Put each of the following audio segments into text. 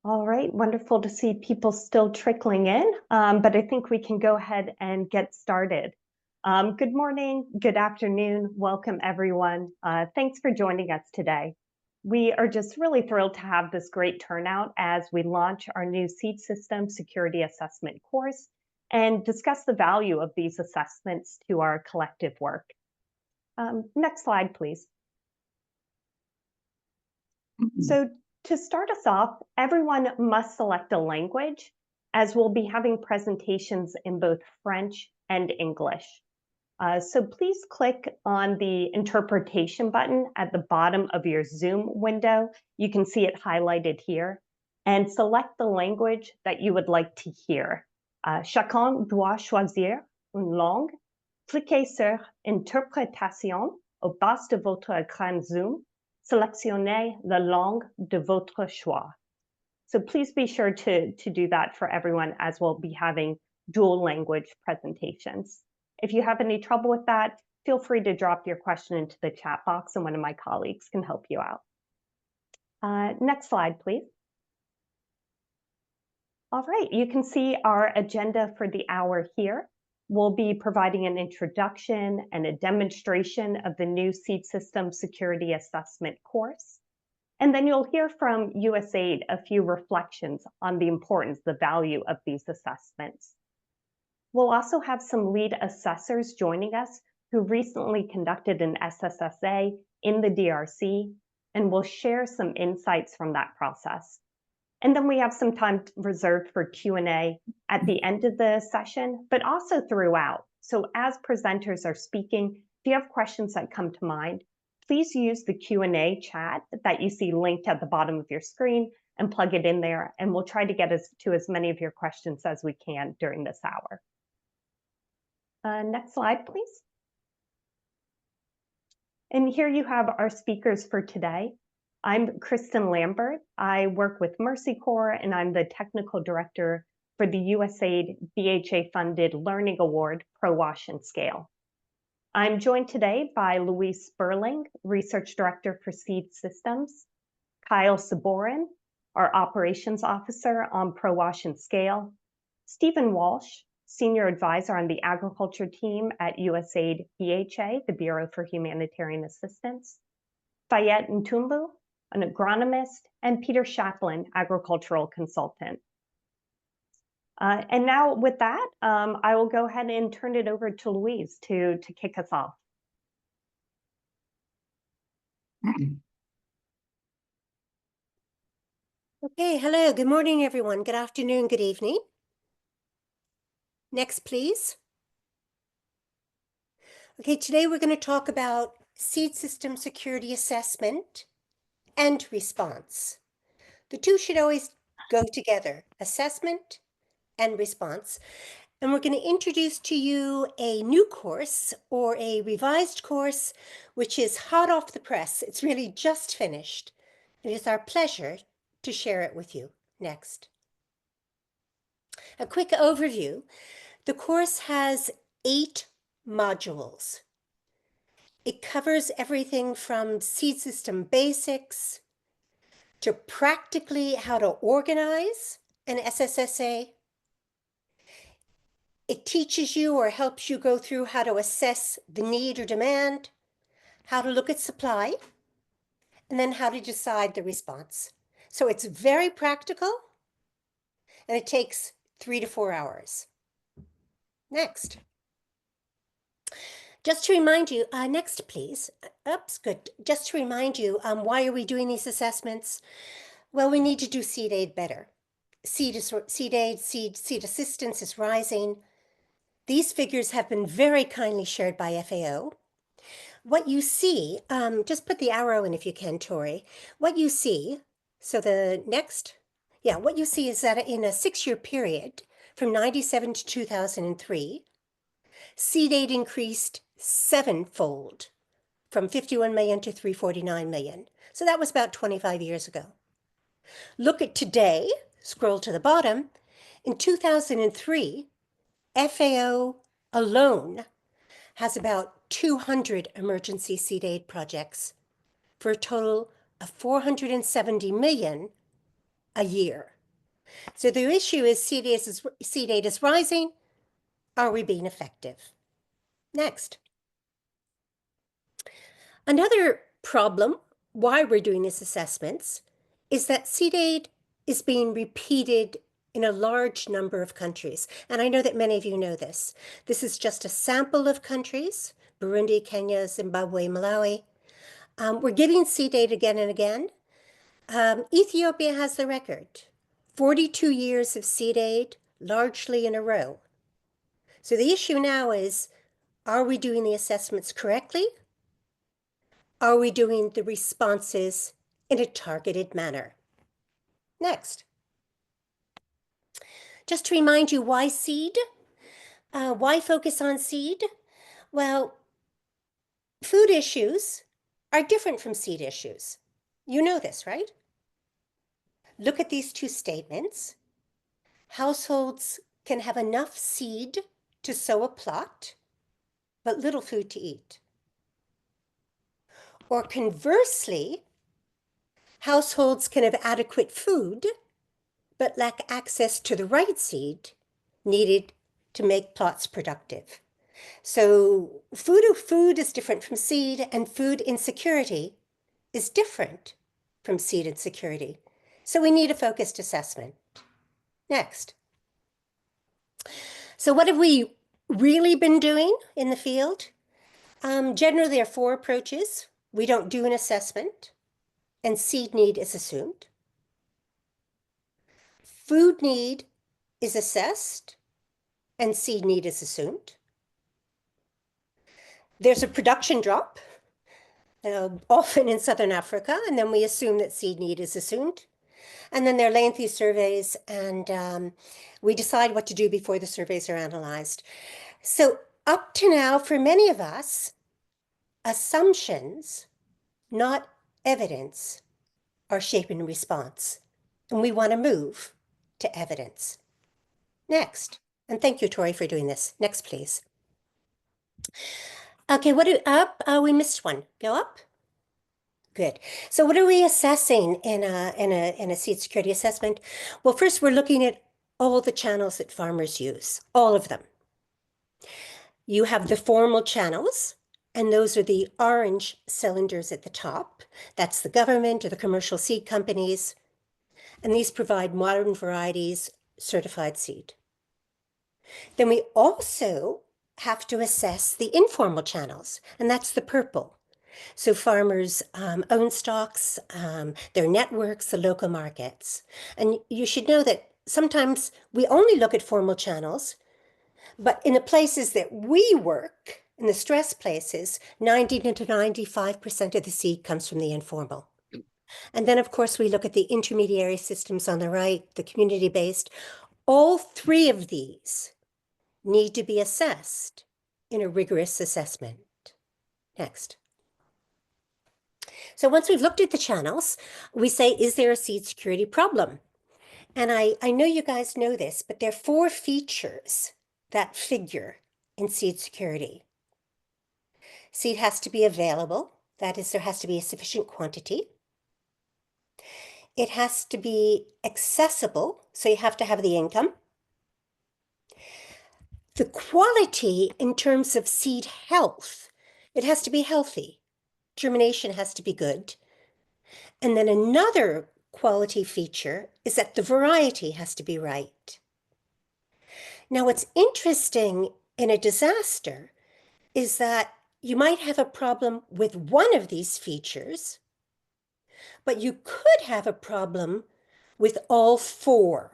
All right, wonderful to see people still trickling in, but I think we can go ahead and get started. Good morning, good afternoon, welcome everyone. Thanks for joining us today. We are just really thrilled to have this great turnout as we launch our new Seed System Security Assessment course and discuss the value of these assessments to our collective work. Next slide, please. So to start us off, everyone must select a language, as we'll be having presentations in both French and English. So please click on the interpretation button at the bottom of your Zoom window. You can see it highlighted here, and select the language that you would like to hear. Chacun doit choisir une langue. Cliquez sur Interprétation au bas de votre écran Zoom. Sélectionnez la langue de votre choix. So please be sure to do that for everyone, as we'll be having dual language presentations. If you have any trouble with that, feel free to drop your question into the chat box and one of my colleagues can help you out. Next slide, please. All right, you can see our agenda for the hour here. We'll be providing an introduction and a demonstration of the new Seed System Security Assessment course. And then you'll hear from USAID a few reflections on the importance, the value of these assessments. We'll also have some lead assessors joining us who recently conducted an SSSA in the DRC, and we'll share some insights from that process. And then we have some time reserved for Q&A at the end of the session, but also throughout. So as presenters are speaking, if you have questions that come to mind, please use the Q&A chat that you see linked at the bottom of your screen and plug it in there, and we'll try to get to as many of your questions as we can during this hour. Next slide, please. And here you have our speakers for today. I'm Kristen Lambert. I work with Mercy Corps, and I'm the technical director for the USAID BHA-funded Learning Award ProWash and Scale. I'm joined today by Louise Sperling, Research Director for Seed Systems, Kyle Saborin, our Operations Officer on ProWash and Scale, Stephen Walsh, Senior Advisor on the Agriculture team at USAID BHA, the Bureau for Humanitarian Assistance, Fayette Ntumbu, an agronomist, and Peter Shacklin, agricultural consultant. And now with that, I will go ahead and turn it over to Louise to kick us off. Okay, hello, good morning, everyone. Good afternoon, good evening. Next, please. Okay, today we're going to talk about Seed System Security Assessment and Response. The two should always go together, assessment and response. And we're going to introduce to you a new course, or a revised course, which is hot off the press. It's really just finished. It is our pleasure to share it with you. Next. A quick overview. The course has 8 modules. It covers everything from seed system basics to practically how to organize an SSSA. It teaches you or helps you go through how to assess the need or demand, how to look at supply, and then how to decide the response. So it's very practical, and it takes 3 to 4 hours. Next. Just to remind you, next please. Oops, good. Just to remind you, why are we doing these assessments? Well, we need to do seed aid better. Seed assistance is rising. These figures have been very kindly shared by FAO. What you see, just put the arrow in if you can, Tori. What you see, so the next, what you see is that in a 6-year period, from 97 to 2003, seed aid increased 7-fold, from 51 million to 349 million. So that was about 25 years ago. Look at today, scroll to the bottom. In 2003, FAO alone has about 200 emergency seed aid projects for a total of 470 million a year. So the issue is seed aid is rising. Are we being effective? Next. Another problem why we're doing these assessments is that seed aid is being repeated in a large number of countries. And I know that many of you know this. This is just a sample of countries: Burundi, Kenya, Zimbabwe, Malawi. We're giving seed aid again and again. Ethiopia has the record. 42 years of seed aid, largely in a row. So the issue now is, are we doing the assessments correctly? Are we doing the responses in a targeted manner? Next. Just to remind you, why seed? Why focus on seed? Well, food issues are different from seed issues. You know this, right? Look at these two statements. Households can have enough seed to sow a plot, but little food to eat. Or conversely, households can have adequate food, but lack access to the right seed needed to make plots productive. So food is different from seed, and food insecurity is different from seed insecurity. So we need a focused assessment. Next. So what have we really been doing in the field? Generally, there are 4 approaches. We don't do an assessment, and seed need is assumed. Food need is assessed, and seed need is assumed. There's a production drop, often in Southern Africa, and then we assume that seed need is assumed. And then there are lengthy surveys, and we decide what to do before the surveys are analyzed. So up to now, for many of us, assumptions, not evidence, are shaping response. And we want to move to evidence. Next. And thank you, Tori, for doing this. Next, please. Okay, we missed one. Go up. Good. So what are we assessing in a seed security assessment? Well, first we're looking at all the channels that farmers use, all of them. You have the formal channels, and those are the orange cylinders at the top. That's the government or the commercial seed companies. And these provide modern varieties, certified seed. Then we also have to assess the informal channels, and that's the purple. So farmers own stocks, their networks, the local markets. And you should know that sometimes we only look at formal channels, but in the places that we work, in the stress places, 90 to 95% of the seed comes from the informal. And then, of course, we look at the intermediary systems on the right, the community-based. All 3 of these need to be assessed in a rigorous assessment. Next. So once we've looked at the channels, we say, is there a seed security problem? And I know you guys know this, but there are 4 features that figure in seed security. Seed has to be available. That is, there has to be a sufficient quantity. It has to be accessible, so you have to have the income. The quality in terms of seed health, it has to be healthy. Germination has to be good. And then another quality feature is that the variety has to be right. Now, what's interesting in a disaster is that you might have a problem with one of these features, but you could have a problem with all 4.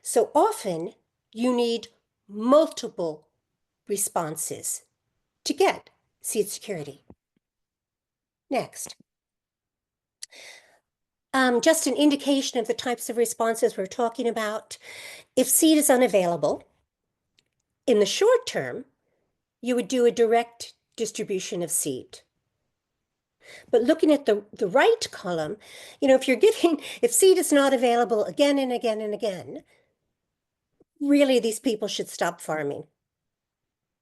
So often you need multiple responses to get seed security. Next. Just an indication of the types of responses we're talking about. If seed is unavailable, in the short term, you would do a direct distribution of seed. But looking at the right column, if seed is not available again and again and again, really these people should stop farming,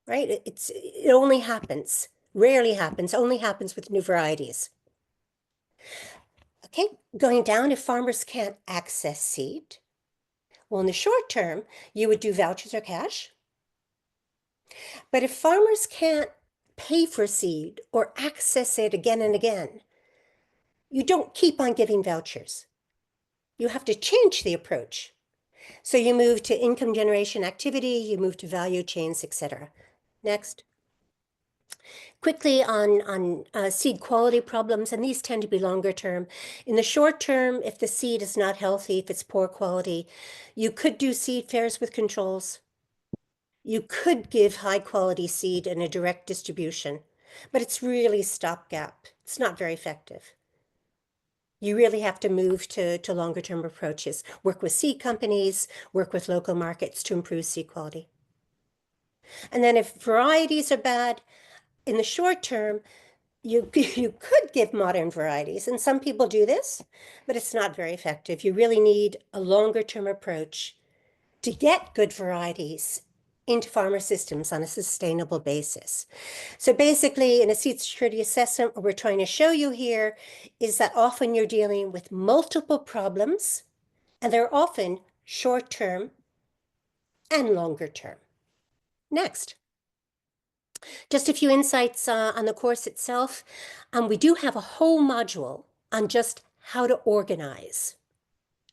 right? It only happens, rarely happens, only happens with new varieties. Okay, going down, if farmers can't access seed, well, in the short term, you would do vouchers or cash. But if farmers can't pay for seed or access it again and again, you don't keep on giving vouchers. You have to change the approach. So you move to income generation activity, you move to value chains, etc. Next. Quickly on seed quality problems, and these tend to be longer term. In the short term, if the seed is not healthy, if it's poor quality, you could do seed fairs with controls. You could give high quality seed in a direct distribution, but it's really stopgap. It's not very effective. You really have to move to longer term approaches. Work with seed companies, work with local markets to improve seed quality. And then if varieties are bad, in the short term, you could give modern varieties, and some people do this, but it's not very effective. You really need a longer term approach to get good varieties into farmer systems on a sustainable basis. So basically, in a seed security assessment, what we're trying to show you here is that often you're dealing with multiple problems, and they're often short-term and longer term. Next. Just a few insights on the course itself. We do have a whole module on just how to organize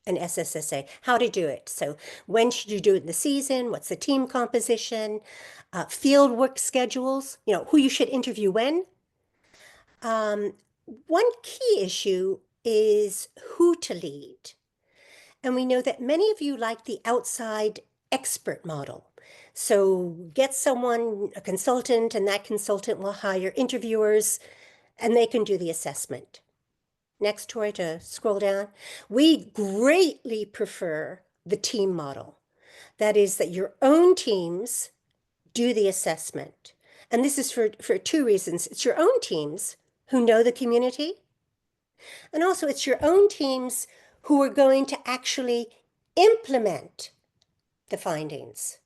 an SSSA, how to do it. So when should you do it in the season? What's the team composition? Field work schedules, who you should interview when. One key issue is who to lead. And we know that many of you like the outside expert model. So get someone, a consultant, and that consultant will hire interviewers, and they can do the assessment. Next, Tori, to scroll down. We greatly prefer the team model. That is that your own teams do the assessment. And this is for two reasons. It's your own teams who know the community, and also it's your own teams who are going to actually implement the findings.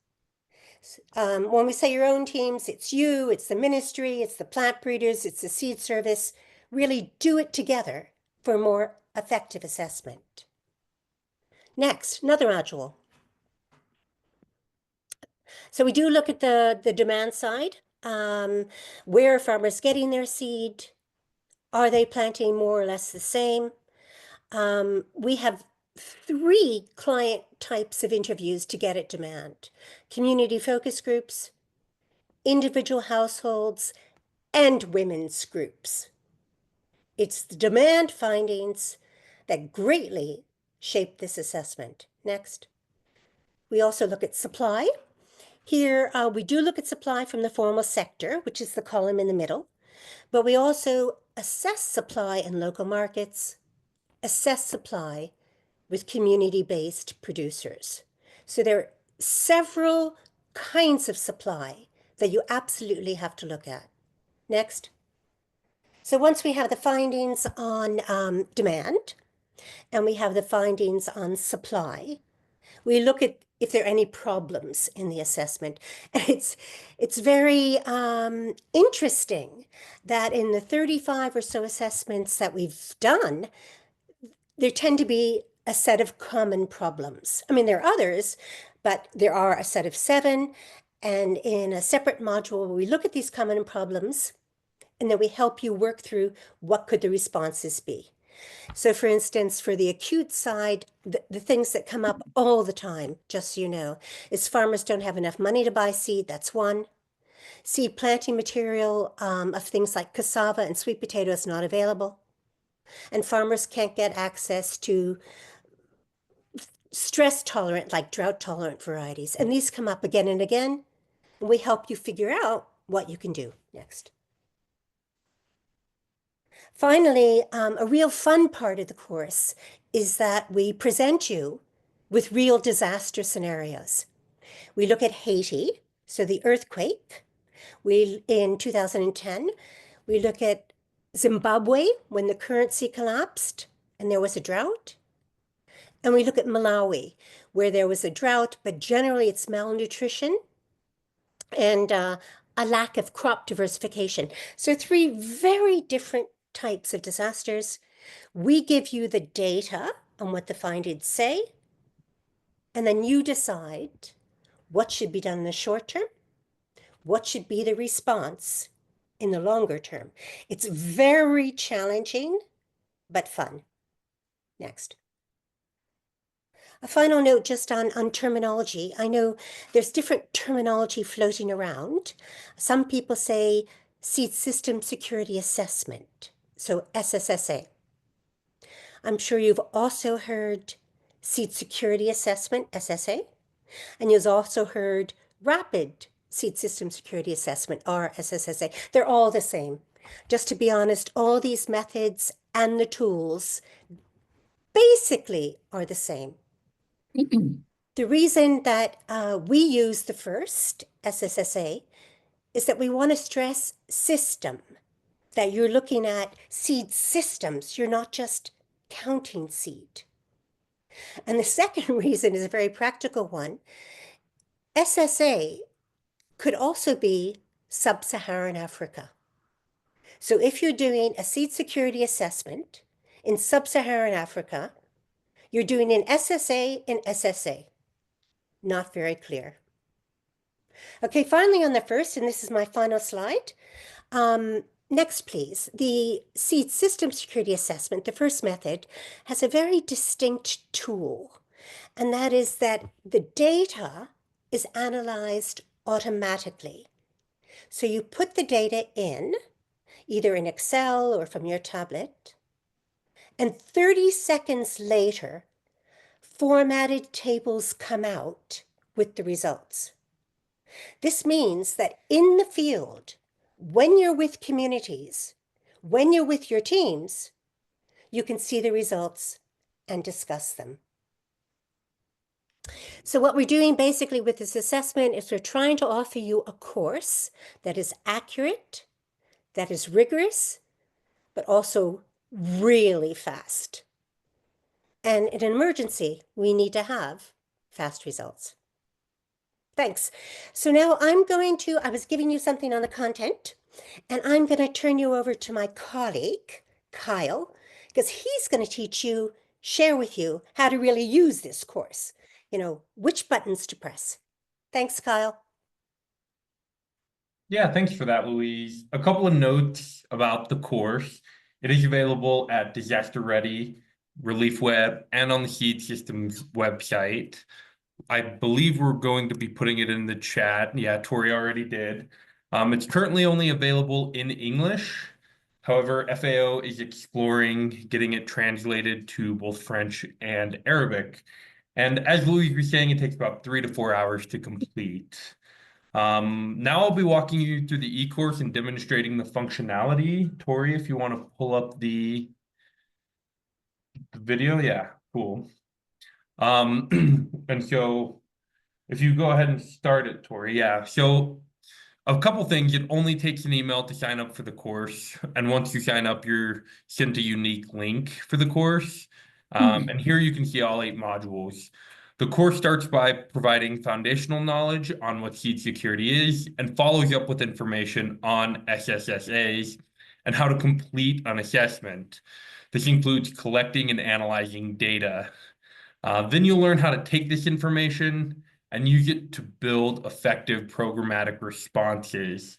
When we say your own teams, it's you, it's the ministry, it's the plant breeders, it's the seed service. Really do it together for a more effective assessment. Next, another module. So we do look at the demand side. Where are farmers getting their seed? Are they planting more or less the same? We have 3 client types of interviews to get at demand: community focus groups, individual households, and women's groups. It's the demand findings that greatly shape this assessment. Next. We also look at supply. Here, we do look at supply from the formal sector, which is the column in the middle, but we also assess supply in local markets, assess supply with community-based producers. So there are several kinds of supply that you absolutely have to look at. Next. So once we have the findings on demand and we have the findings on supply, we look at if there are any problems in the assessment. And it's very interesting that in the 35 or so assessments that we've done, there tend to be a set of common problems. I mean, there are others, but there are a set of 7. And in a separate module, we look at these common problems, and then we help you work through what could the responses be. So for instance, for the acute side, the things that come up all the time, just so you know, is farmers don't have enough money to buy seed. That's one. Seed planting material of things like cassava and sweet potato is not available. And farmers can't get access to stress tolerant, like drought tolerant varieties. And these come up again and again. And we help you figure out what you can do next. Finally, a real fun part of the course is that we present you with real disaster scenarios. We look at Haiti, so the earthquake. In 2010, we look at Zimbabwe when the currency collapsed and there was a drought. And we look at Malawi, where there was a drought, but generally it's malnutrition and a lack of crop diversification. So 3 very different types of disasters. We give you the data on what the findings say, and then you decide what should be done in the short term, what should be the response in the longer term. It's very challenging, but fun. Next. A final note just on terminology. I know there's different terminology floating around. Some people say Seed System Security Assessment, so SSSA. I'm sure you've also heard Seed Security Assessment, SSA, and you've also heard Rapid Seed System Security Assessment, or SSSA. They're all the same. Just to be honest, all these methods and the tools basically are the same. The reason that we use the first SSSA is that we want to stress system, that you're looking at seed systems. You're not just counting seed. And the second reason is a very practical one. SSA could also be sub-Saharan Africa. So if you're doing a seed security assessment in sub-Saharan Africa, you're doing an SSA and SSA. Not very clear. Okay, finally on the first, and this is my final slide. Next, please. The Seed System Security Assessment, the first method, has a very distinct tool, and that is that the data is analyzed automatically. So you put the data in, either in Excel or from your tablet, and 30 seconds later, formatted tables come out with the results. This means that in the field, when you're with communities, when you're with your teams, you can see the results and discuss them. So what we're doing basically with this assessment is we're trying to offer you a course that is accurate, that is rigorous, but also really fast. And in an emergency, we need to have fast results. Thanks. So now I was giving you something on the content, and I'm going to turn you over to my colleague, Kyle, because he's going to share with you how to really use this course, which buttons to press. Thanks, Kyle. Yeah, thanks for that, Louise. A couple of notes about the course. It is available at Disaster Ready, Relief Web, and on the Seed Systems website. I believe we're going to be putting it in the chat. Yeah, Tori already did. It's currently only available in English. However, FAO is exploring getting it translated to both French and Arabic. And as Louise was saying, it takes about 3 to 4 hours to complete. Now I'll be walking you through the e-course and demonstrating the functionality. Tori, if you want to pull up the video, yeah, cool. And so if you go ahead and start it, Tori, yeah. So a couple things, it only takes an email to sign up for the course. And once you sign up, you're sent a unique link for the course. And here you can see all 8 modules. The course starts by providing foundational knowledge on what seed security is and follows up with information on SSSAs and how to complete an assessment. This includes collecting and analyzing data. Then you'll learn how to take this information and use it to build effective programmatic responses.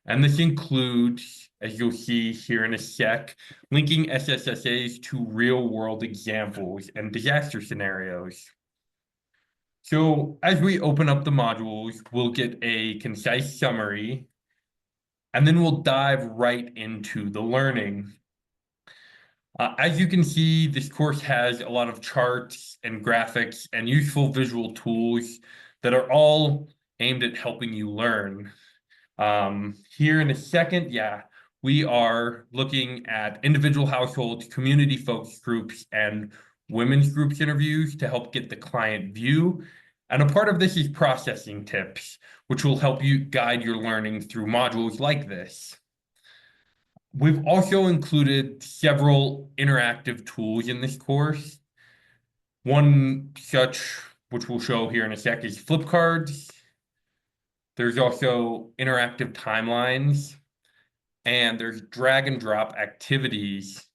And this includes, as you'll see here in a sec, linking SSSAs to real-world examples and disaster scenarios. So as we open up the modules, we'll get a concise summary, and then we'll dive right into the learning. As you can see, this course has a lot of charts and graphics and useful visual tools that are all aimed at helping you learn. Here in a second, yeah, we are looking at individual households, community focus groups, and women's groups interviews to help get the client view. And a part of this is processing tips, which will help you guide your learning through modules like this. We've also included several interactive tools in this course. One such, which we'll show here in a sec, is flip cards. There's also interactive timelines, and there's drag and drop activities,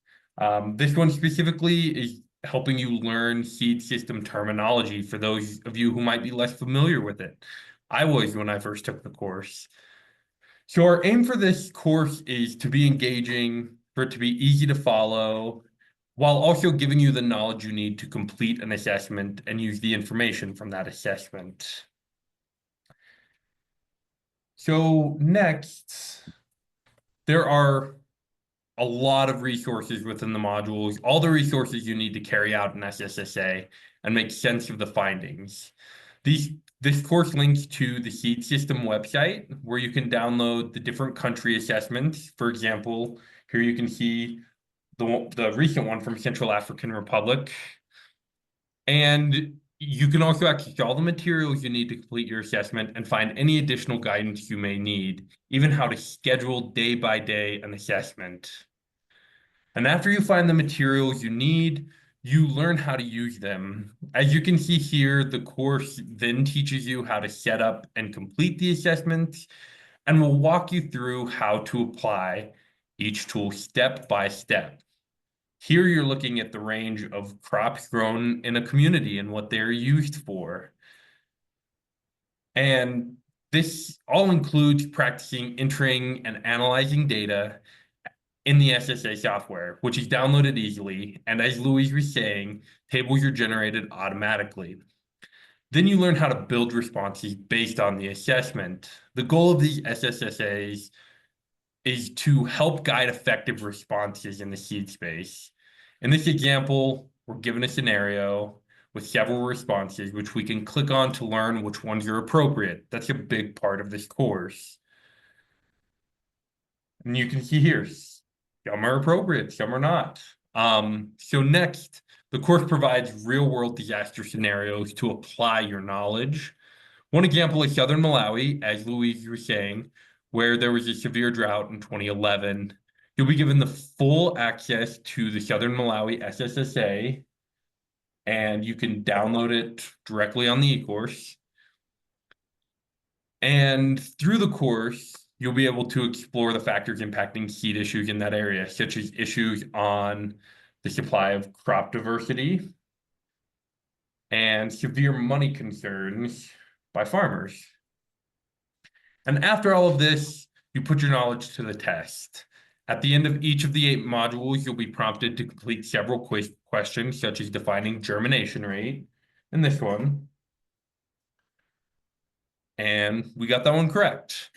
This one specifically is helping you learn seed system terminology for those of you who might be less familiar with it. I was when I first took the course. So our aim for this course is to be engaging, for it to be easy to follow, while also giving you the knowledge you need to complete an assessment and use the information from that assessment. So next, there are a lot of resources within the modules, all the resources you need to carry out an SSSA and make sense of the findings. This course links to the seed system website where you can download the different country assessments. For example, here you can see the recent one from Central African Republic. And you can also access all the materials you need to complete your assessment and find any additional guidance you may need, even how to schedule day by day an assessment. And after you find the materials you need, you learn how to use them. As you can see here, the course then teaches you how to set up and complete the assessments, and will walk you through how to apply each tool step by step. Here you're looking at the range of crops grown in a community and what they're used for. And this all includes practicing entering and analyzing data in the SSA software, which is downloaded easily. And as Louise was saying, tables are generated automatically. Then you learn how to build responses based on the assessment. The goal of these SSSAs is to help guide effective responses in the seed space. In this example, we're given a scenario with several responses, which we can click on to learn which ones are appropriate. That's a big part of this course. And you can see here, some are appropriate, some are not. So next, the course provides real-world disaster scenarios to apply your knowledge. One example is Southern Malawi, as Louise was saying, where there was a severe drought in 2011. You'll be given the full access to the Southern Malawi SSSA, and you can download it directly on the e-course. And through the course, you'll be able to explore the factors impacting seed issues in that area, such as issues on the supply of crop diversity and severe money concerns by farmers. And after all of this, you put your knowledge to the test. At the end of each of the 8 modules, you'll be prompted to complete several questions, such as defining germination rate in this one. And we got that one correct.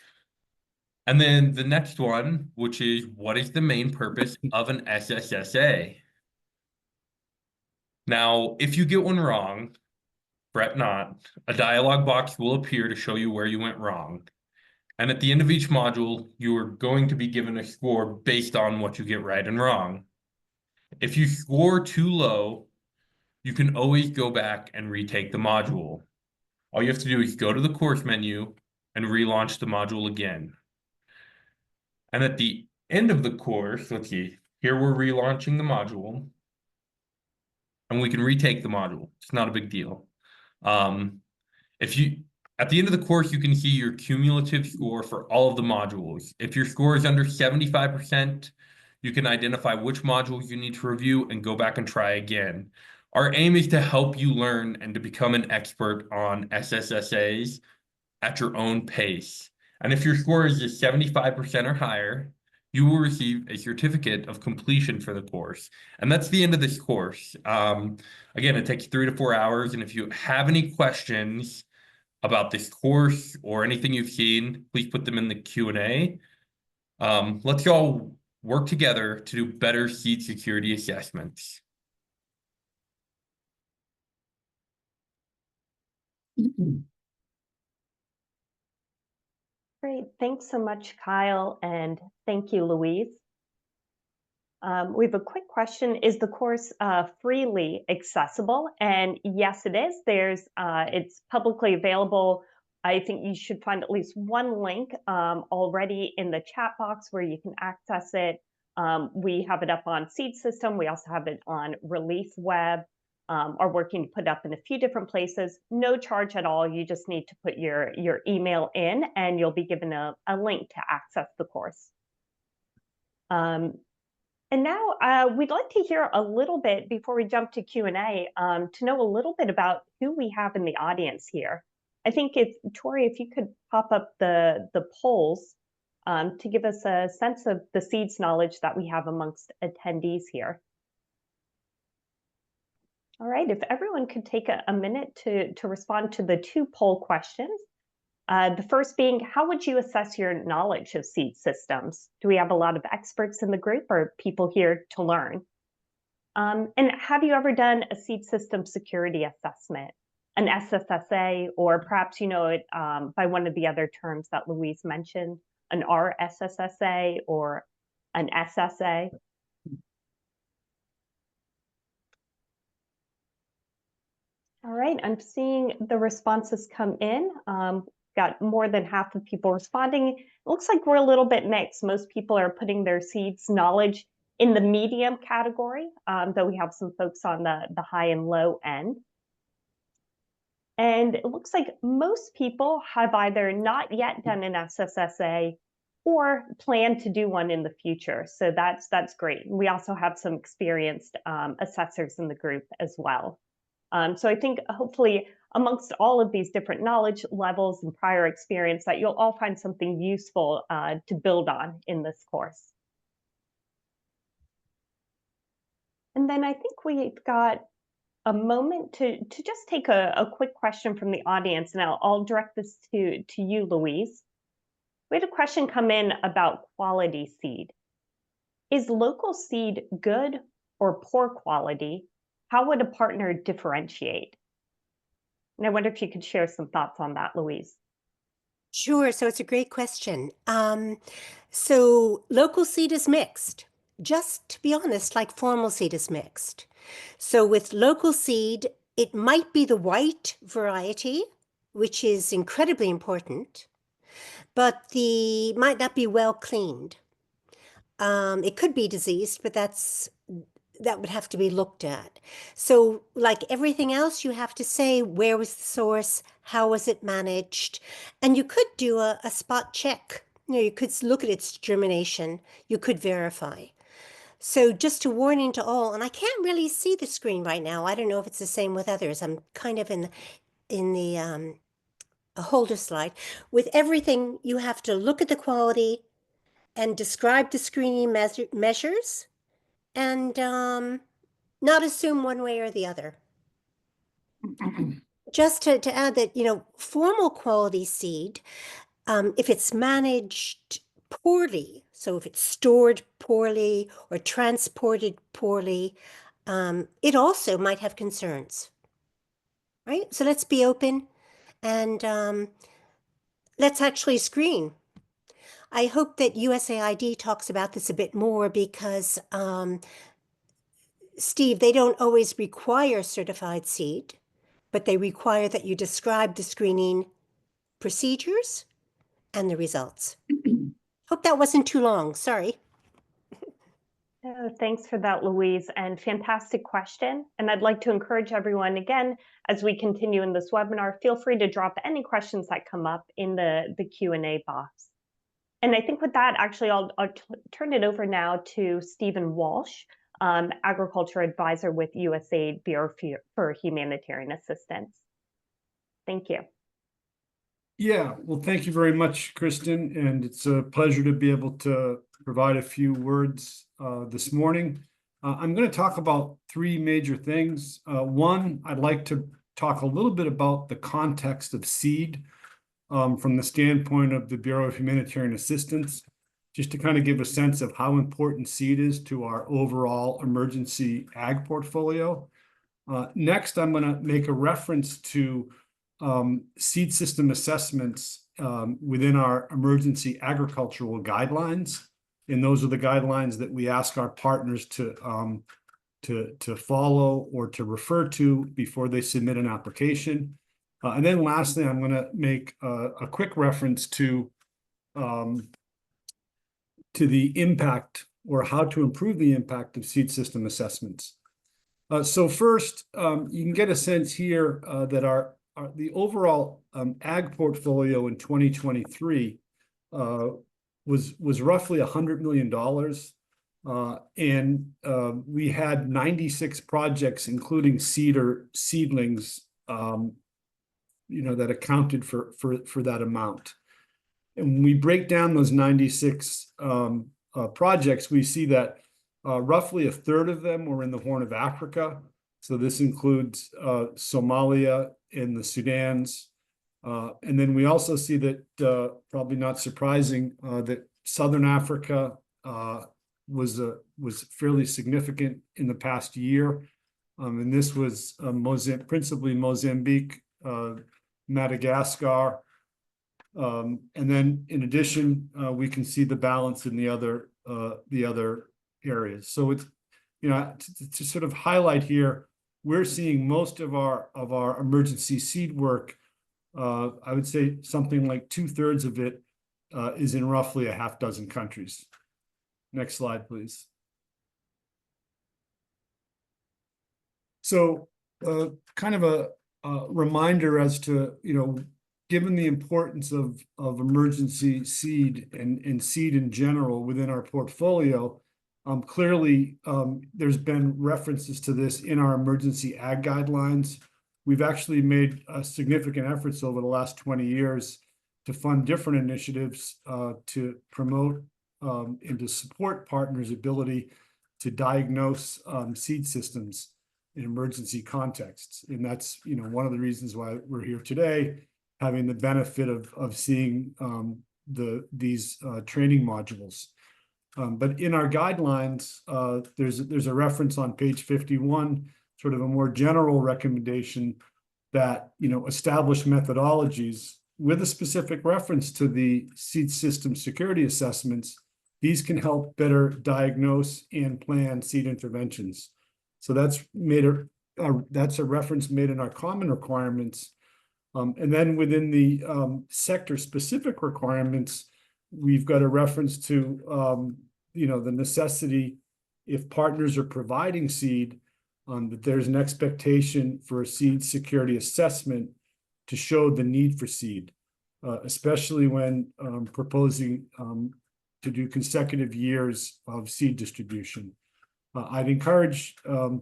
And then the next one, which is what is the main purpose of an SSSA? Now, if you get one wrong, fret not. A dialog box will appear to show you where you went wrong. And at the end of each module, you are going to be given a score based on what you get right and wrong. If you score too low, you can always go back and retake the module. All you have to do is go to the course menu and relaunch the module again. And at the end of the course, let's see, here we're relaunching the module. And we can retake the module. It's not a big deal. At the end of the course, you can see your cumulative score for all of the modules. If your score is under 75%, you can identify which modules you need to review and go back and try again. Our aim is to help you learn and to become an expert on SSSAs at your own pace. And if your score is just 75% or higher, you will receive a certificate of completion for the course. And that's the end of this course. Again, it takes 3 to 4 hours. And if you have any questions about this course or anything you've seen, please put them in the Q&A. Let's all work together to do better seed security assessments. Great. Thanks so much, Kyle, and thank you, Louise. We have a quick question. Is the course freely accessible? And yes, it is. It's publicly available. I think you should find at least one link already in the chat box where you can access it. We have it up on Seed System. We also have it on Relief Web. Are working to put up in a few different places. No charge at all. You just need to put your email in and you'll be given a link to access the course. And now we'd like to hear a little bit before we jump to Q&A to know a little bit about who we have in the audience here. I think Tori, if you could pop up the polls to give us a sense of the seeds knowledge that we have amongst attendees here. All right, if everyone could take a minute to respond to the 2 poll questions. The first being, how would you assess your knowledge of seed systems? Do we have a lot of experts in the group or people here to learn? And have you ever done a seed system security assessment, an SSSA, or perhaps you know it by one of the other terms that Louise mentioned, an RSSSA or an SSA? All right, I'm seeing the responses come in. Got more than half of people responding. It looks like we're a little bit mixed. Most people are putting their seeds knowledge in the medium category, though we have some folks on the high and low end. And it looks like most people have either not yet done an SSSA or plan to do one in the future. So that's great. We also have some experienced assessors in the group as well. So I think hopefully amongst all of these different knowledge levels and prior experience that you'll all find something useful to build on in this course. And then I think we've got a moment to just take a quick question from the audience, and I'll direct this to you, Louise. We had a question come in about quality seed. Is local seed good or poor quality? How would a partner differentiate? And I wonder if you could share some thoughts on that, Louise. Sure. So it's a great question. So local seed is mixed. Just to be honest, like formal seed is mixed. So with local seed, it might be the white variety, which is incredibly important, but might not be well cleaned. It could be diseased, but that would have to be looked at. So like everything else, you have to say, where was the source? How was it managed? And you could do a spot check. You could look at its germination. You could verify. So just a warning to all, and I can't really see the screen right now. I don't know if it's the same with others. I'm kind of in the a holder slide. With everything, you have to look at the quality and describe the screening measures and not assume one way or the other. Just to add that, formal quality seed, if it's managed poorly, so if it's stored poorly or transported poorly, it also might have concerns, right? So let's be open and let's actually screen. I hope that USAID talks about this a bit more because, Steve, they don't always require certified seed, but they require that you describe the screening procedures and the results. Hope that wasn't too long. Sorry. Oh, thanks for that, Louise, and fantastic question. And I'd like to encourage everyone again, as we continue in this webinar, feel free to drop any questions that come up in the Q&A box. And I think with that, actually, I'll turn it over now to Stephen Walsh, Agriculture Advisor with USAID Bureau for Humanitarian Assistance. Thank you. Yeah, well, thank you very much, Kristen, and it's a pleasure to be able to provide a few words this morning. I'm going to talk about 3 major things. One, I'd like to talk a little bit about the context of seed from the standpoint of the Bureau of Humanitarian Assistance, just to kind of give a sense of how important seed is to our overall emergency ag portfolio. Next, I'm going to make a reference to seed system assessments within our emergency agricultural guidelines. And those are the guidelines that we ask our partners to follow or to refer to before they submit an application. And then lastly, I'm going to make a quick reference to the impact or how to improve the impact of seed system assessments. So first, you can get a sense here that the overall ag portfolio in 2023 was roughly $100 million. We had 96 projects, including seedlings, that accounted for that amount. And when we break down those 96 projects, we see that roughly a third of them were in the Horn of Africa. So this includes Somalia and the Sudans. And then we also see that, probably not surprising, that Southern Africa was fairly significant in the past year. And this was principally Mozambique, Madagascar. And then in addition, we can see the balance in the other areas. So it's, to sort of highlight here, we're seeing most of our emergency seed work. I would say something like 2/3 of it is in roughly a half dozen countries. Next slide, please. So kind of a reminder as to, given the importance of emergency seed and seed in general within our portfolio, clearly there's been references to this in our emergency ag guidelines. We've actually made significant efforts over the last 20 years to fund different initiatives to promote and to support partners' ability to diagnose seed systems in emergency contexts. And that's, one of the reasons why we're here today, having the benefit of seeing these training modules. But in our guidelines, there's a reference on page 51, sort of a more general recommendation that, establish methodologies with a specific reference to the seed system security assessments. These can help better diagnose and plan seed interventions. So that's a reference made in our common requirements. And then within the sector-specific requirements, we've got a reference to, the necessity, if partners are providing seed, that there's an expectation for a seed security assessment to show the need for seed, especially when proposing to do consecutive years of seed distribution. I'd encourage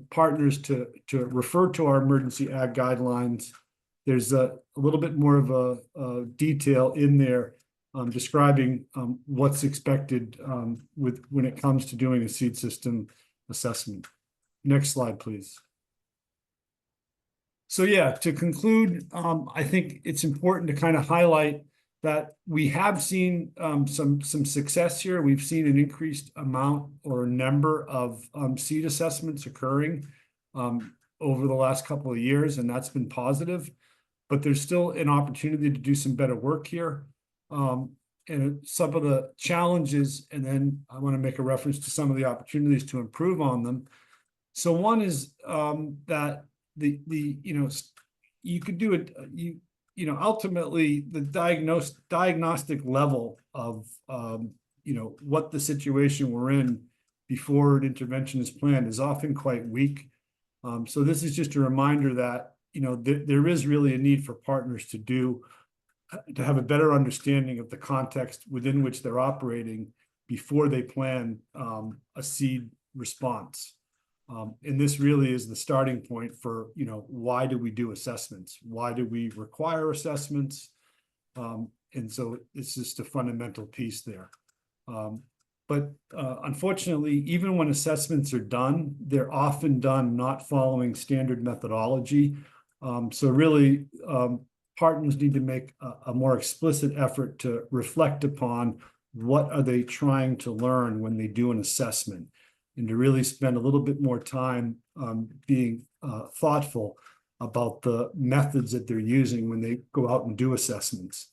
partners to refer to our emergency ag guidelines. There's a little bit more of a detail in there describing what's expected when it comes to doing a seed system assessment. Next slide, please. So yeah, to conclude, I think it's important to kind of highlight that we have seen some success here. We've seen an increased amount or number of seed assessments occurring over the last couple of years, and that's been positive. But there's still an opportunity to do some better work here. And some of the challenges, and then I want to make a reference to some of the opportunities to improve on them. So one is that you could do it, ultimately the diagnostic level of, what the situation we're in before an intervention is planned is often quite weak. So this is just a reminder that, there is really a need for partners to have a better understanding of the context within which they're operating before they plan a seed response. And this really is the starting point for, why do we do assessments? Why do we require assessments? And so it's just a fundamental piece there. But unfortunately, even when assessments are done, they're often done not following standard methodology. So really, partners need to make a more explicit effort to reflect upon what are they trying to learn when they do an assessment, and to really spend a little bit more time being thoughtful about the methods that they're using when they go out and do assessments.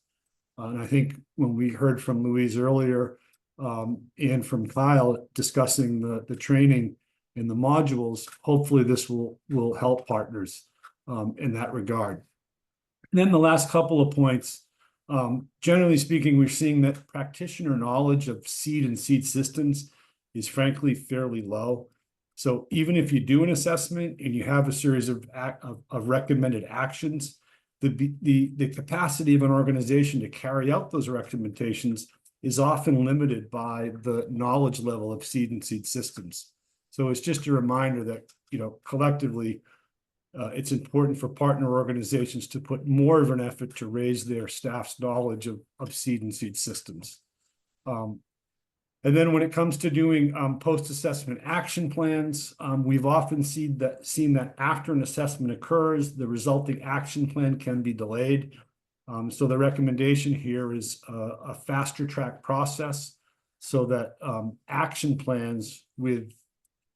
And I think when we heard from Louise earlier and from Kyle discussing the training and the modules, hopefully this will help partners in that regard. And then the last couple of points, generally speaking, we're seeing that practitioner knowledge of seed and seed systems is frankly fairly low. So even if you do an assessment and you have a series of recommended actions, the capacity of an organization to carry out those recommendations is often limited by the knowledge level of seed and seed systems. So it's just a reminder that, collectively, it's important for partner organizations to put more of an effort to raise their staff's knowledge of seed and seed systems. And then when it comes to doing post-assessment action plans, we've often seen that after an assessment occurs, the resulting action plan can be delayed. So the recommendation here is a faster track process so that action plans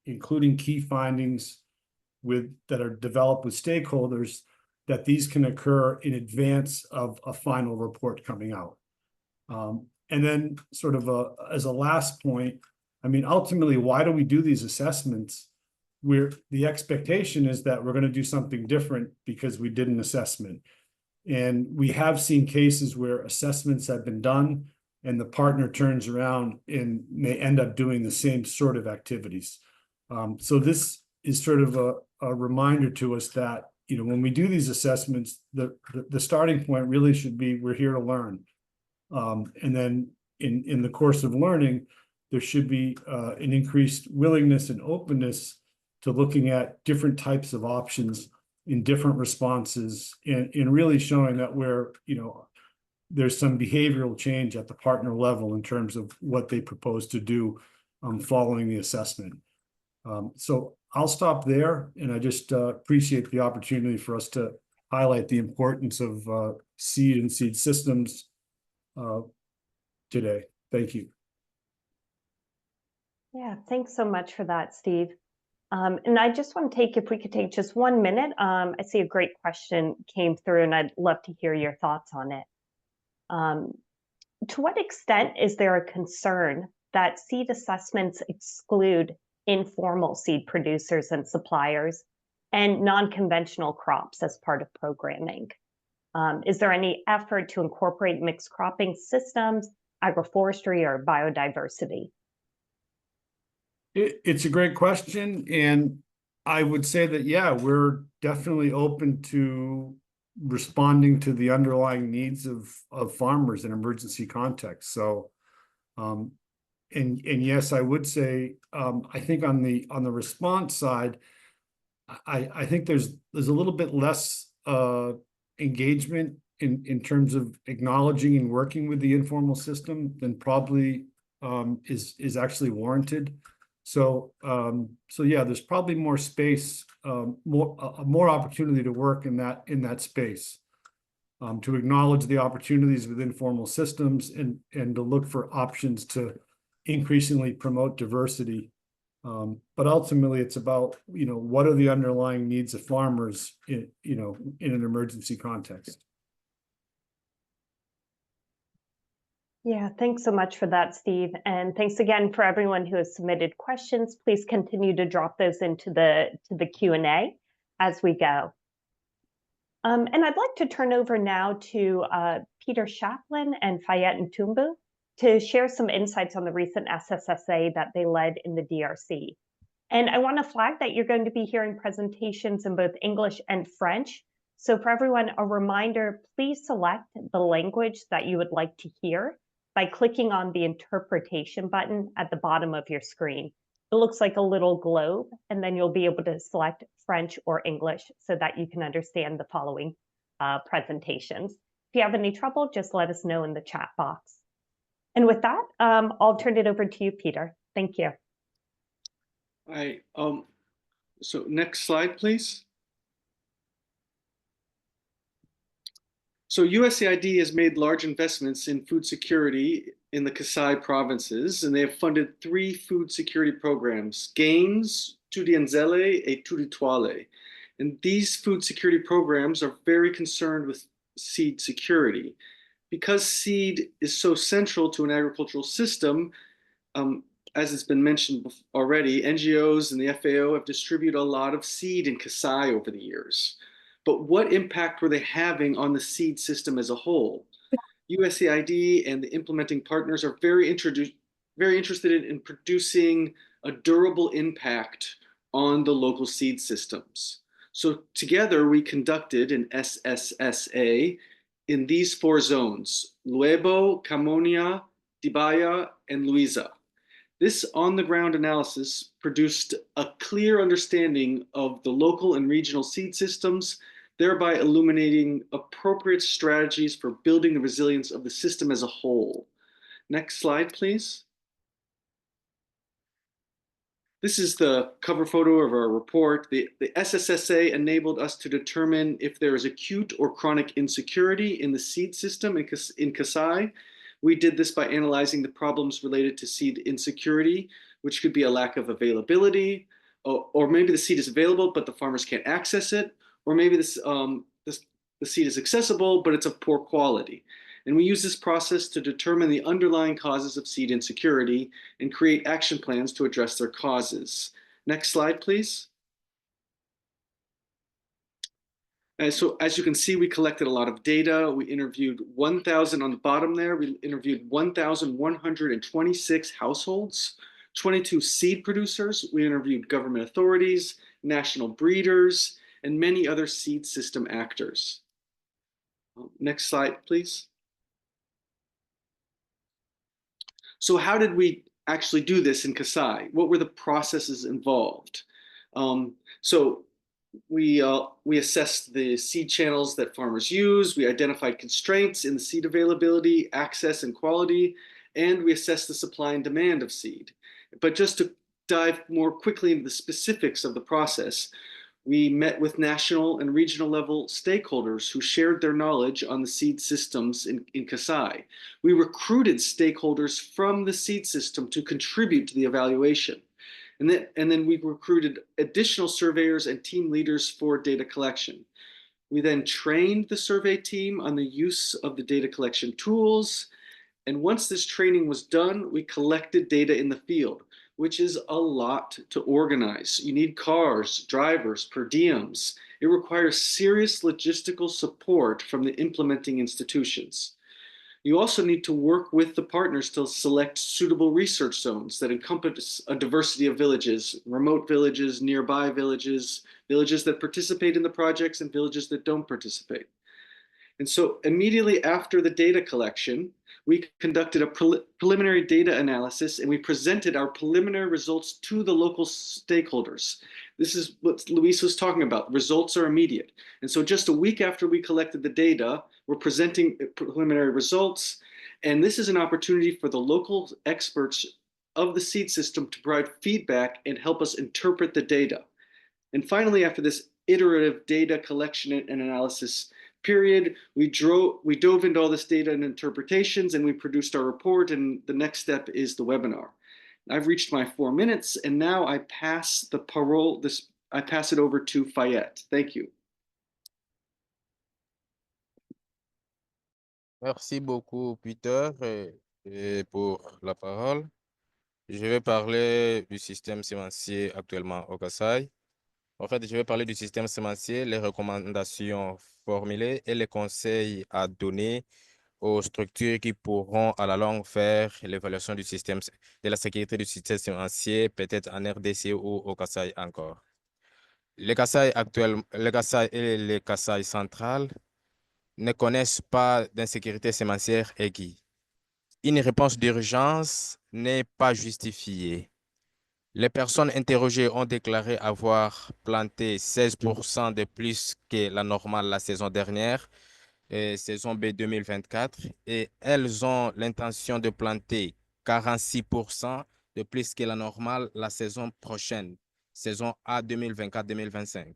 including key findings that are developed with stakeholders, that these can occur in advance of a final report coming out. And then sort of as a last point, ultimately, why do we do these assessments? Where the expectation is that we're going to do something different because we did an assessment. And we have seen cases where assessments have been done and the partner turns around and may end up doing the same sort of activities. So this is sort of a reminder to us that, when we do these assessments, the starting point really should be, we're here to learn. And then in the course of learning, there should be an increased willingness and openness to looking at different types of options in different responses and really showing that there's some behavioral change at the partner level in terms of what they propose to do following the assessment. So I'll stop there, and I just appreciate the opportunity for us to highlight the importance of seed and seed systems today. Thank you. Yeah, thanks so much for that, Steve. And I just want to if we could take just 1 minute. I see a great question came through, and I'd love to hear your thoughts on it. To what extent is there a concern that seed assessments exclude informal seed producers and suppliers and non-conventional crops as part of programming? Is there any effort to incorporate mixed cropping systems, agroforestry, or biodiversity? It's a great question, and I would say that, yeah, we're definitely open to responding to the underlying needs of farmers in emergency contexts. So, and yes, I would say, I think on the response side, I think there's a little bit less engagement in terms of acknowledging and working with the informal system than probably is actually warranted. So yeah, there's probably more space, more opportunity to work in that space, to acknowledge the opportunities with informal systems and to look for options to increasingly promote diversity. But ultimately, it's about, what are the underlying needs of farmers in an emergency context. Yeah, thanks so much for that, Steve. And thanks again for everyone who has submitted questions. Please continue to drop those into the Q&A as we go. And I'd like to turn over now to Peter Chaplin and Fayette Ntumbu to share some insights on the recent SSSA that they led in the DRC. And I want to flag that you're going to be hearing presentations in both English and French. So for everyone, a reminder, please select the language that you would like to hear by clicking on the interpretation button at the bottom of your screen. It looks like a little globe, and then you'll be able to select French or English so that you can understand the following presentations. If you have any trouble, just let us know in the chat box. And with that, I'll turn it over to you, Peter. Thank you. All right. So next slide, please. So USAID has made large investments in food security in the Kasai provinces, and they have funded 3 food security programs, GAINS, Tudianzele, and Tuditwale. And these food security programs are very concerned with seed security. Because seed is so central to an agricultural system, as it's been mentioned already, NGOs and the FAO have distributed a lot of seed in Kasai over the years. But what impact were they having on the seed system as a whole? USAID and the implementing partners are very interested in producing a durable impact on the local seed systems. So together we conducted an SSSA in these 4 zones: Luebo, Camonia, Dibaya, and Luisa. This on-the-ground analysis produced a clear understanding of the local and regional seed systems, thereby illuminating appropriate strategies for building the resilience of the system as a whole. Next slide, please. This is the cover photo of our report. The SSSA enabled us to determine if there is acute or chronic insecurity in the seed system in Kasai. We did this by analyzing the problems related to seed insecurity, which could be a lack of availability, or maybe the seed is available, but the farmers can't access it, or maybe the seed is accessible, but it's of poor quality. And we use this process to determine the underlying causes of seed insecurity and create action plans to address their causes. Next slide, please. So as you can see, we collected a lot of data. We interviewed 1,000 on the bottom there. We interviewed 1,126 households, 22 seed producers. We interviewed government authorities, national breeders, and many other seed system actors. Next slide, please. So how did we actually do this in Kasai? What were the processes involved? So we assessed the seed channels that farmers use. We identified constraints in the seed availability, access, and quality, and we assessed the supply and demand of seed. But just to dive more quickly into the specifics of the process, we met with national and regional level stakeholders who shared their knowledge on the seed systems in Kasai. We recruited stakeholders from the seed system to contribute to the evaluation. And then we recruited additional surveyors and team leaders for data collection. We then trained the survey team on the use of the data collection tools. And once this training was done, we collected data in the field, which is a lot to organize. You need cars, drivers, per diems. It requires serious logistical support from the implementing institutions. You also need to work with the partners to select suitable research zones that encompass a diversity of villages, remote villages, nearby villages, villages that participate in the projects and villages that don't participate. And so immediately after the data collection, we conducted a preliminary data analysis and we presented our preliminary results to the local stakeholders. This is what Luis was talking about. Results are immediate. And so just a week after we collected the data, we're presenting preliminary results. And this is an opportunity for the local experts of the seed system to provide feedback and help us interpret the data. And finally, after this iterative data collection and analysis period, we dove into all this data and interpretations, and we produced our report, and the next step is the webinar. I've reached my 4 minutes, and now I pass the parole, I pass it over to Fayette. Thank you. Merci beaucoup, Peter, pour la parole. Je vais parler du système sémencier actuellement au Kasaï. En fait, je vais parler du système sémencier, les recommandations formulées et les conseils à donner aux structures qui pourront à la longue faire l'évaluation du système, de la sécurité du système sémencier, peut-être en RDC ou au Kasaï encore. Les Kasaï actuels, les Kasaï et les Kasaï centrales ne connaissent pas d'insécurité sémencière aiguë. Une réponse d'urgence n'est pas justifiée. Les personnes interrogées ont déclaré avoir planté 16% de plus que la normale la saison dernière, saison B 2024, et elles ont l'intention de planter 46% de plus que la normale la saison prochaine, saison A 2024-2025.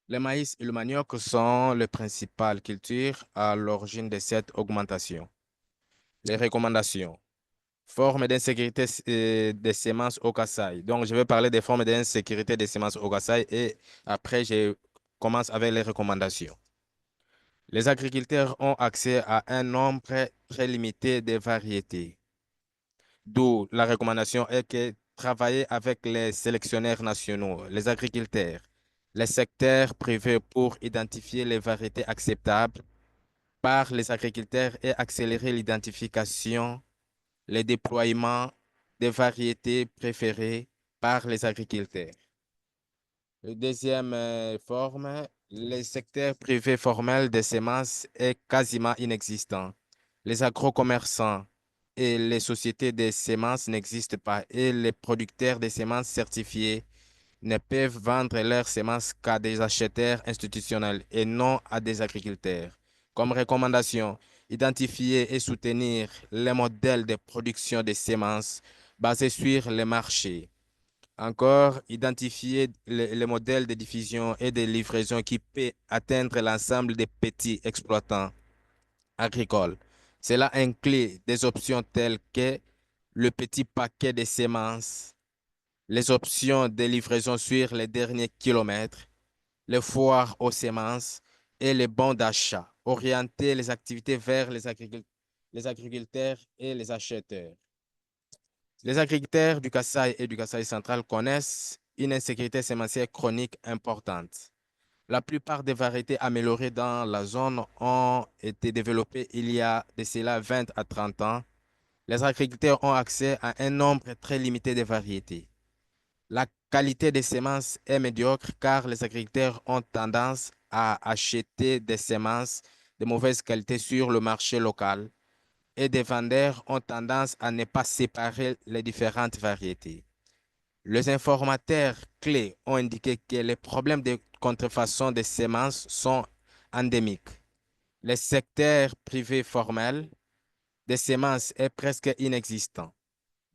Le maïs et le manioc sont les principales cultures à l'origine de cette augmentation. Les recommandations. Formes d'insécurité des semences au Kasaï. Donc, je vais parler des formes d'insécurité des semences au Kasaï et après, je commence avec les recommandations. Les agriculteurs ont accès à un nombre très limité de variétés. D'où la recommandation est que travailler avec les sélectionneurs nationaux, les agriculteurs, les secteurs privés pour identifier les variétés acceptables par les agriculteurs et accélérer l'identification, le déploiement des variétés préférées par les agriculteurs. La deuxième forme, le secteur privé formel des semences est quasiment inexistant. Les agrocommerçants et les sociétés de semences n'existent pas et les producteurs de semences certifiés ne peuvent vendre leurs semences qu'à des acheteurs institutionnels et non à des agriculteurs. Comme recommandation, identifier et soutenir les modèles de production de semences basés sur le marché. Encore, identifier les modèles de diffusion et de livraison qui peuvent atteindre l'ensemble des petits exploitants agricoles. Cela inclut des options telles que le petit paquet de semences, les options de livraison sur les derniers kilomètres, les foires aux semences et les bons d'achat. Orienter les activités vers les agriculteurs et les acheteurs. Les agriculteurs du Kasaï et du Kasaï central connaissent une insécurité sémencière chronique importante. La plupart des variétés améliorées dans la zone ont été développées il y a de cela 20 à 30 ans. Les agriculteurs ont accès à un nombre très limité de variétés. La qualité des semences est médiocre car les agriculteurs ont tendance à acheter des semences de mauvaise qualité sur le marché local et des vendeurs ont tendance à ne pas séparer les différentes variétés. Les informateurs clés ont indiqué que les problèmes de contrefaçon des semences sont endémiques. Le secteur privé formel des semences est presque inexistant.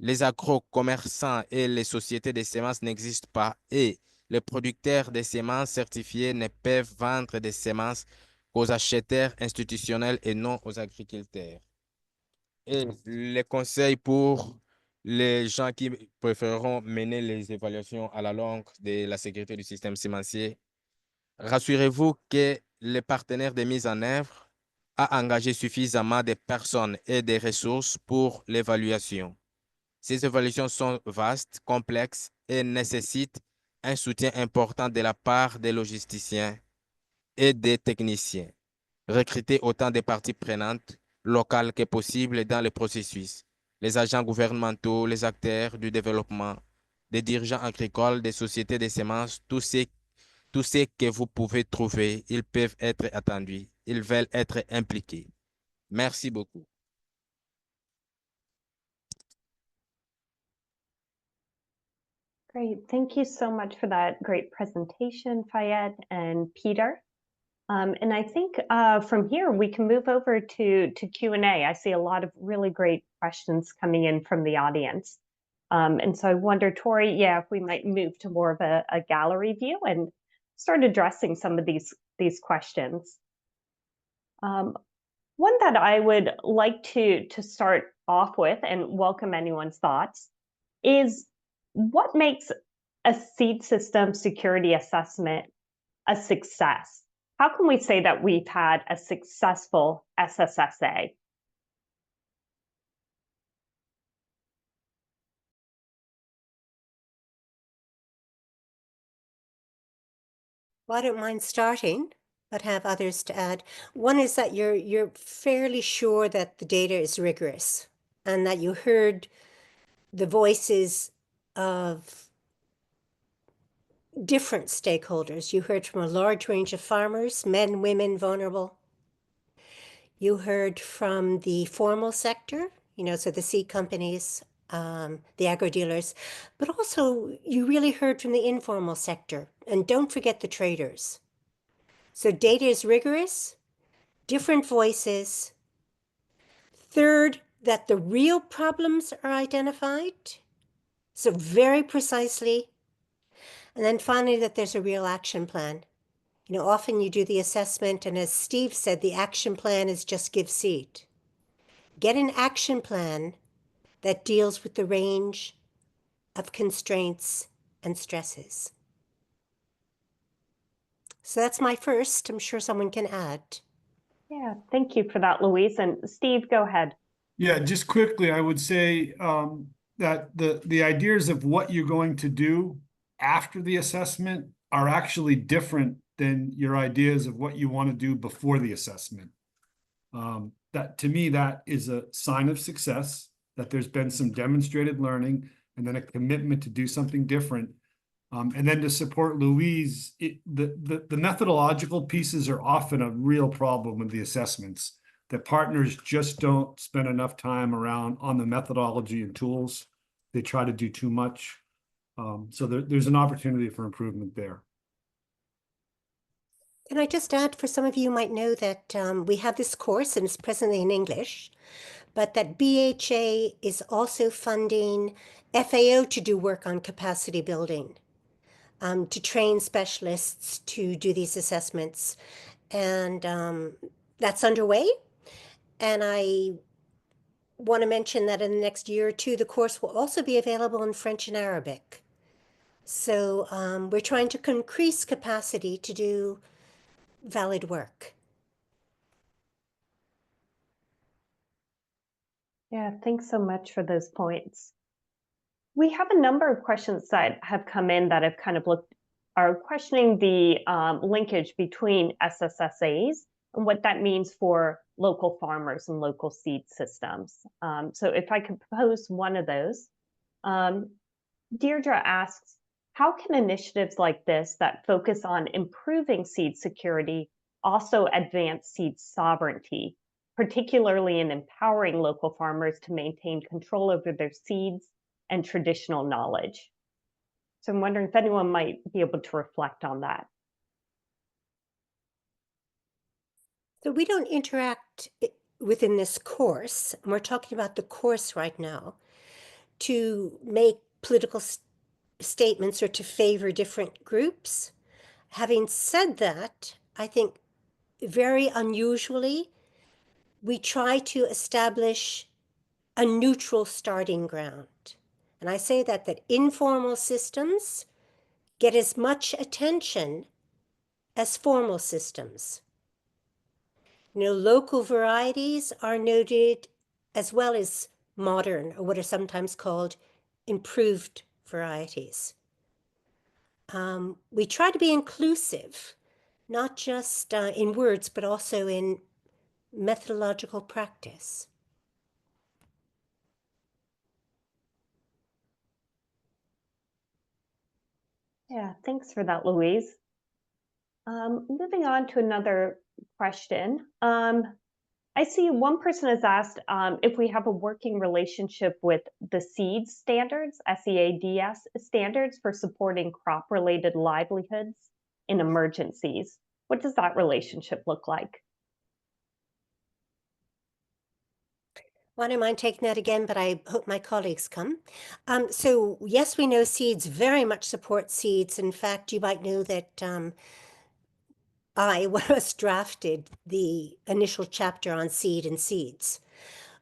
Les agro-commerçants et les sociétés de semences n'existent pas et les producteurs de semences certifiés ne peuvent vendre des semences qu'aux acheteurs institutionnels et non aux agriculteurs. Et les conseils pour les gens qui préféreront mener les évaluations à la longue de la sécurité du système semencier, rassurez-vous que le partenaire de mise en œuvre a engagé suffisamment de personnes et de ressources pour l'évaluation. Ces évaluations sont vastes, complexes et nécessitent un soutien important de la part des logisticiens et des techniciens. Recruter autant de parties prenantes locales que possible dans le processus. Les agents gouvernementaux, les acteurs du développement, des dirigeants agricoles, des sociétés de semences, tous ceux que vous pouvez trouver, ils peuvent être attendus. Ils veulent être impliqués. Merci beaucoup. Great. Thank you so much for that great presentation, Fayed and Peter. And I think from here we can move over to Q&A. I see a lot of really great questions coming in from the audience. And so I wonder, Tori, yeah, if we might move to more of a gallery view and start addressing some of these questions. One that I would like to start off with and welcome anyone's thoughts is what makes a seed system security assessment a success? How can we say that we've had a successful SSSA? Well, I don't mind starting, but have others to add. One is that you're fairly sure that the data is rigorous and that you heard the voices of different stakeholders. You heard from a large range of farmers, men, women, vulnerable. You heard from the formal sector, so the seed companies, the agro-dealers, but also you really heard from the informal sector. And don't forget the traders. So data is rigorous, different voices. Third, that the real problems are identified, so very precisely. And then finally, that there's a real action plan. Often you do the assessment, and as Steve said, the action plan is just give seed. Get an action plan that deals with the range of constraints and stresses. So that's my first. I'm sure someone can add. Yeah, thank you for that, Louise. And Steve, go ahead. Yeah, just quickly, I would say that the ideas of what you're going to do after the assessment are actually different than your ideas of what you want to do before the assessment. That to me, that is a sign of success, that there's been some demonstrated learning and then a commitment to do something different. And then to support Louise, the methodological pieces are often a real problem with the assessments. that partners just don't spend enough time around on the methodology and tools. They try to do too much. So there's an opportunity for improvement there. Can I just add, for some of you might know that we have this course and it's presently in English, but that BHA is also funding FAO to do work on capacity building, to train specialists to do these assessments. And that's underway. And I want to mention that in the next year or two, the course will also be available in French and Arabic. So we're trying to increase capacity to do valid work. Yeah, thanks so much for those points. We have a number of questions that have come in that have kind of are questioning the linkage between SSSAs and what that means for local farmers and local seed systems. So if I could propose one of those, Deirdre asks, how can initiatives like this that focus on improving seed security also advance seed sovereignty, particularly in empowering local farmers to maintain control over their seeds and traditional knowledge? So I'm wondering if anyone might be able to reflect on that. So we don't interact within this course, and we're talking about the course right now, to make political statements or to favor different groups. Having said that, I think very unusually, we try to establish a neutral starting ground. And I say that informal systems get as much attention as formal systems. You know, local varieties are noted as well as modern, or what are sometimes called improved varieties. We try to be inclusive, not just in words, but also in methodological practice. Yeah, thanks for that, Louise. Moving on to another question. I see one person has asked if we have a working relationship with the SEADS standards, SEADS standards for supporting crop-related livelihoods in emergencies. What does that relationship look like? Well, I don't mind taking that again, but I hope my colleagues come. So yes, we know SEADS very much support seeds. In fact, you might know that I was drafted the initial chapter on seed and seeds.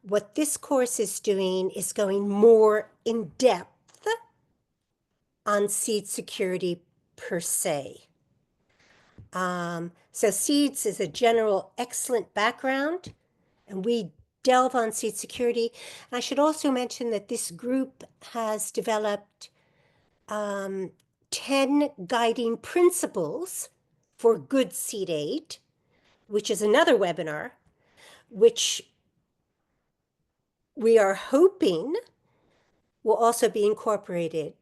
What this course is doing is going more in depth on seed security per se. So seeds is a general excellent background, and we delve on seed security. And I should also mention that this group has developed 10 guiding principles for good seed aid, which is another webinar, which we are hoping will also be incorporated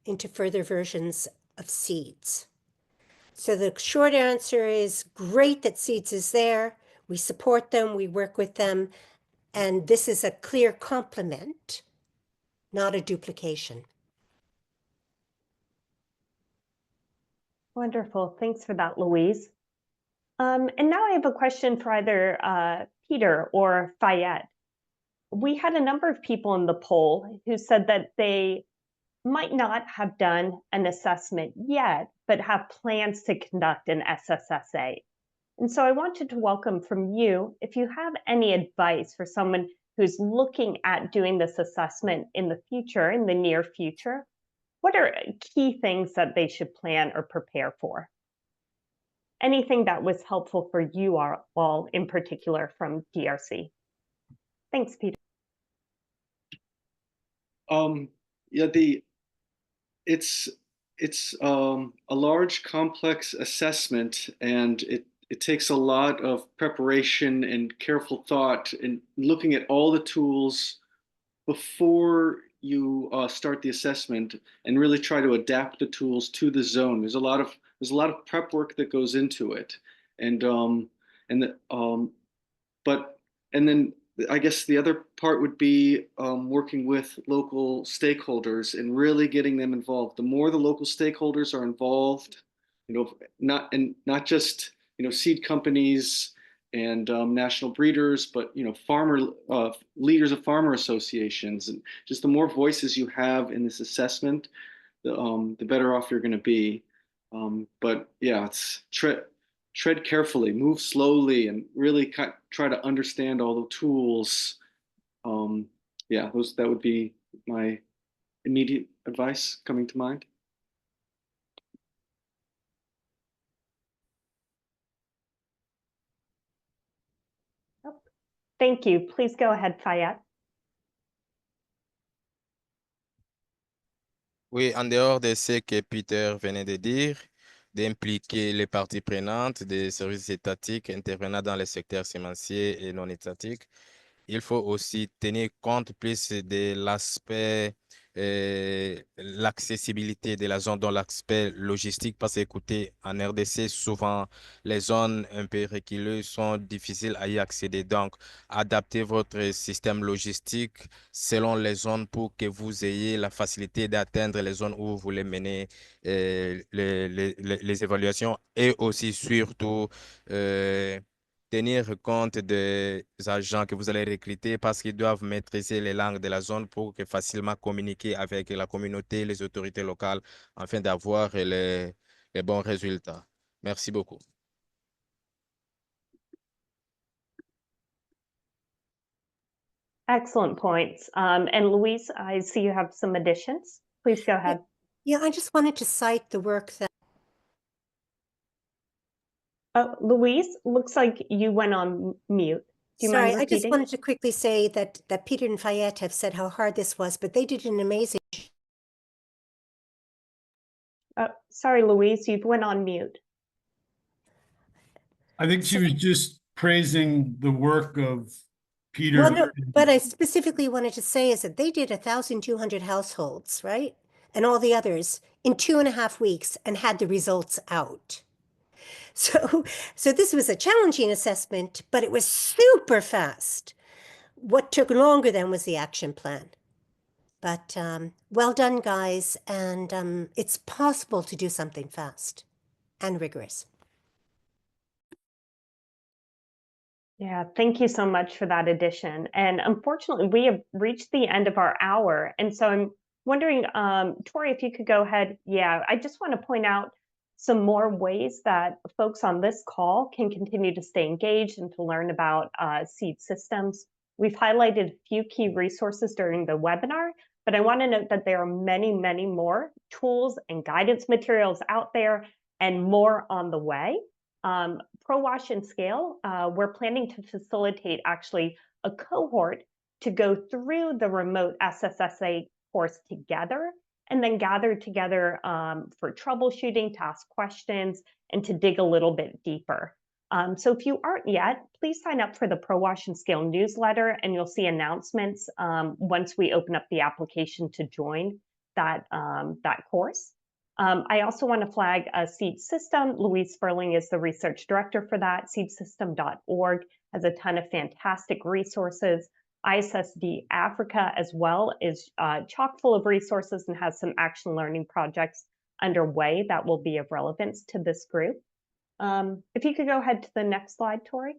into further versions of seeds. So the short answer is great that seeds is there. We support them, we work with them, and this is a clear complement, not a duplication. Wonderful. Thanks for that, Louise. And now I have a question for either Peter or Fayette. We had a number of people in the poll who said that they might not have done an assessment yet, but have plans to conduct an SSSA. And so I wanted to welcome from you, if you have any advice for someone who's looking at doing this assessment in the future, in the near future, what are key things that they should plan or prepare for? Anything that was helpful for you all in particular from DRC? Thanks, Peter. Yeah, it's a large, complex assessment, and it takes a lot of preparation and careful thought and looking at all the tools before you start the assessment and really try to adapt the tools to the zone. There's a lot of prep work that goes into it, but And then I guess the other part would be working with local stakeholders and really getting them involved. The more the local stakeholders are involved, not just seed companies and national breeders, but farmer leaders of farmer associations, and just the more voices you have in this assessment, the better off you're going to be. But yeah, it's tread carefully, move slowly, and really try to understand all the tools. Yeah, that would be my immediate advice coming to mind. Thank you. Please go ahead, Fayette. Oui, en dehors de ce que Peter venait de dire, d'impliquer les parties prenantes des services étatiques intervenant dans les secteurs sémenciers et non étatiques, il faut aussi tenir compte plus de l'aspect, l'accessibilité de la zone, dans l'aspect logistique, parce que, écoutez, en RDC, souvent, les zones un peu reculées sont difficiles à y accéder. Donc, adaptez votre système logistique selon les zones pour que vous ayez la facilité d'atteindre les zones où vous voulez mener les évaluations, et aussi, surtout, tenir compte des agents que vous allez recruter, parce qu'ils doivent maîtriser les langues de la zone pour que facilement communiquer avec la communauté, les autorités locales, afin d'avoir les bons résultats. Merci beaucoup. Excellent points. And Louise, I see you have some additions. Please go ahead. Yeah, I just wanted to cite the work that Louise, looks like you went on mute. Do you Sorry, mind I just repeating? wanted to quickly say that Peter and Fayette have said how hard this was, but they did an amazing. Sorry, Louise, you went on mute. I think she was just praising the work of Peter. Well, no, what I specifically wanted to say is that they did 1,200 households, right? And all the others in 2.5 weeks, and had the results out. So this was a challenging assessment, but it was super fast. What took longer then was the action plan. But well done, guys. And it's possible to do something fast and rigorous. Yeah, thank you so much for that addition. And unfortunately, we have reached the end of our hour. And so I'm wondering, Tori, if you could go ahead. Yeah, I just want to point out some more ways that folks on this call can continue to stay engaged and to learn about seed systems. We've highlighted a few key resources during the webinar, but I want to note that there are many, many more tools and guidance materials out there, and more on the way. ProWash and Scale, we're planning to facilitate actually a cohort to go through the remote SSSA course together, and then gather together for troubleshooting, to ask questions, and to dig a little bit deeper. So if you aren't yet, please sign up for the ProWash and Scale newsletter, and you'll see announcements once we open up the application to join that course. I also want to flag a seed system. Louise Sperling is the research director for that. Seedsystem.org has a ton of fantastic resources. ISSD Africa as well is chock full of resources and has some action learning projects underway that will be of relevance to this group. If you could go ahead to the next slide, Tori.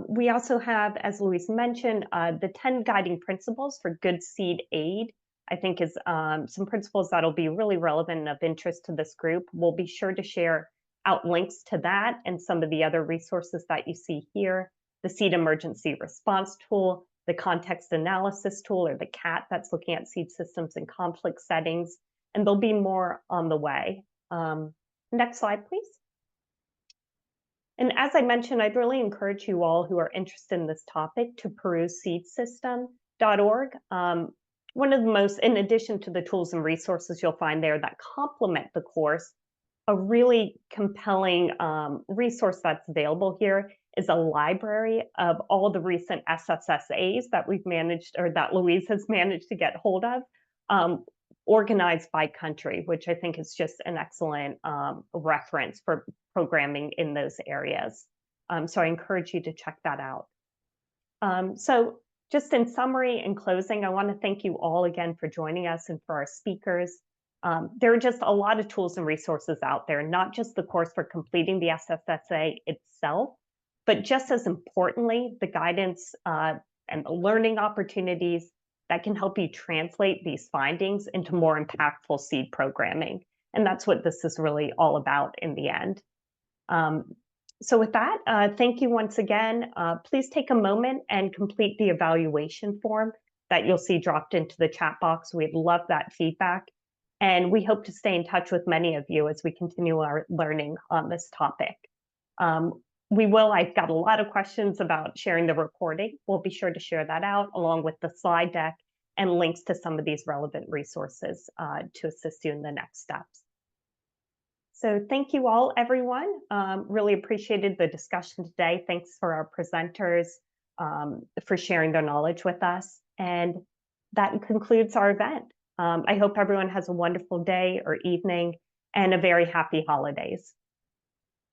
We also have, as Louise mentioned, the 10 guiding principles for good seed aid. I think is some principles that'll be really relevant and of interest to this group. We'll be sure to share out links to that and some of the other resources that you see here. The Seed Emergency Response Tool, the Context Analysis Tool, or the CAT, that's looking at seed systems in conflict settings, and there'll be more on the way. Next slide, please. And as I mentioned, I'd really encourage you all who are interested in this topic to peruse seedsystem.org. One of the most, in addition to the tools and resources you'll find there that complement the course, a really compelling resource that's available here is a library of all the recent SSSAs that we've managed, or that Louise has managed to get hold of, organized by country, which I think is just an excellent reference for programming in those areas. So I encourage you to check that out. So just in summary and closing, I want to thank you all again for joining us and for our speakers. There are just a lot of tools and resources out there, not just the course for completing the SSSA itself, but just as importantly, the guidance and the learning opportunities that can help you translate these findings into more impactful seed programming. And that's what this is really all about in the end. So with that, thank you once again. Please take a moment and complete the evaluation form that you'll see dropped into the chat box. We'd love that feedback. And we hope to stay in touch with many of you as we continue our learning on this topic. I've got a lot of questions about sharing the recording. We'll be sure to share that out along with the slide deck and links to some of these relevant resources to assist you in the next steps. So thank you all, everyone. Really appreciated the discussion today. Thanks for our presenters for sharing their knowledge with us. And that concludes our event. I hope everyone has a wonderful day or evening and a very happy holidays.